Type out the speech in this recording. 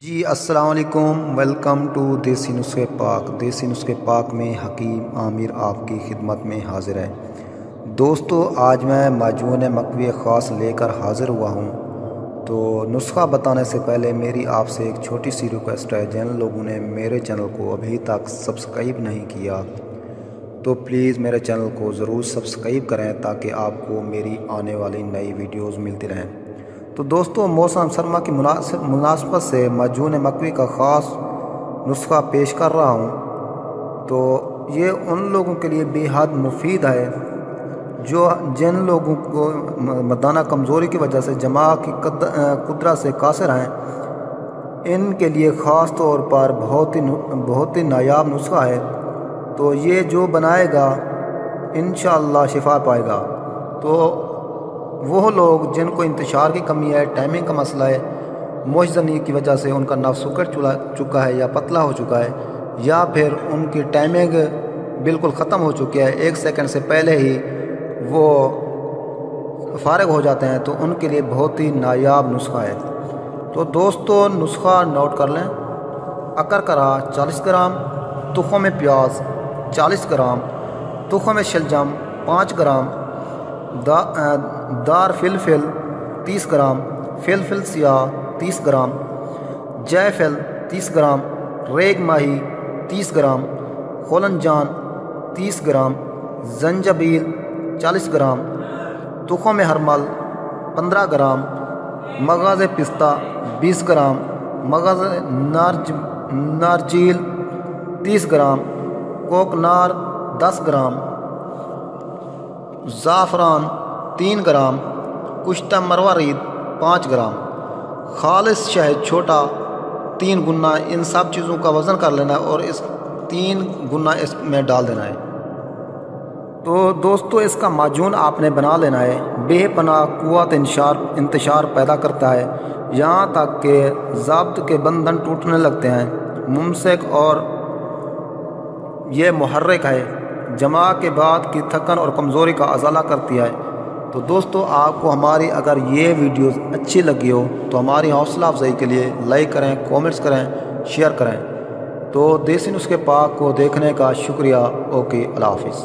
جی السلام علیکم، welcome to دیسی نسخے پاک۔ دیسی نسخے پاک میں حکیم عامر آپ کی خدمت میں حاضر ہے۔ دوستو آج میں معجون مکوی خاص لے کر حاضر ہوا ہوں۔ تو نسخہ بتانے سے پہلے میری آپ سے ایک چھوٹی سی ریکویسٹ ہے، جن لوگوں نے میرے چینل کو ابھی تک سبسکرائب نہیں کیا تو پلیز میرے چینل کو ضرور سبسکرائب کریں تاکہ آپ کو میری آنے والی نئی ویڈیوز ملتی رہیں۔ تو دوستو موسم سرما کی مناسبت سے معجون مکوی کا خاص نسخہ پیش کر رہا ہوں۔ تو یہ ان لوگوں کے لیے بے حد مفید ہے جن لوگوں کو مردانہ کمزوری کی وجہ سے جماع کی قدرت سے قاصر ہیں۔ ان کے لیے خاص طور پر بہت ہی نایاب نسخہ ہے۔ تو یہ جو بنائے گا انشاءاللہ شفا پائے گا۔ تو وہ لوگ جن کو انتشار کی کمی ہے، ٹائمنگ کا مسئلہ ہے، موشزنی کی وجہ سے ان کا نفس سکڑ چکا ہے یا پتلا ہو چکا ہے، یا پھر ان کی ٹائمنگ بالکل ختم ہو چکی ہے، 1 سیکنڈ سے پہلے ہی وہ فارغ ہو جاتے ہیں، تو ان کے لیے بہت ہی نایاب نسخہ ہے۔ تو دوستو نسخہ نوٹ کر لیں۔ اکرکرا 40 گرام، تخم پیاز 40 گرام، تخم شلجم 5 گرام، دار فلفل 30 گرام، فلفل سیاہ 30 گرام، جائفل 30 گرام، ریگ ماہی 30 گرام، خولنجان 30 گرام، زنجبیل 40 گرام، تخم ہرمل 15 گرام، مغز پستہ 20 گرام، مغز نارجیل 30 گرام، کوکنار 10 گرام، زعفران 3 گرام، کشتہ مروارید 5 گرام، خالص شہد چھوٹا 3 گنا۔ ان سب چیزوں کا وزن کر لینا ہے اور اس 3 گنا اس میں ڈال دینا ہے۔ تو دوستو اس کا معجون آپ نے بنا لینا ہے۔ بے پناہ قوت انتشار پیدا کرتا ہے، یہاں تک کہ ضابط کے بندھن ٹوٹنے لگتے ہیں۔ ممسک اور یہ محرک ہے، جماع کے بعد کی تھکن اور کمزوری کا ازالہ کرتی ہے۔ تو دوستو آپ کو ہماری اگر یہ ویڈیوز اچھی لگی ہو تو ہماری حوصلہ افزائی کے لیے لائک کریں، کومنٹس کریں، شیئر کریں۔ تو دیسی نسخے پاک کو دیکھنے کا شکریہ۔ اوکے، اللہ حافظ۔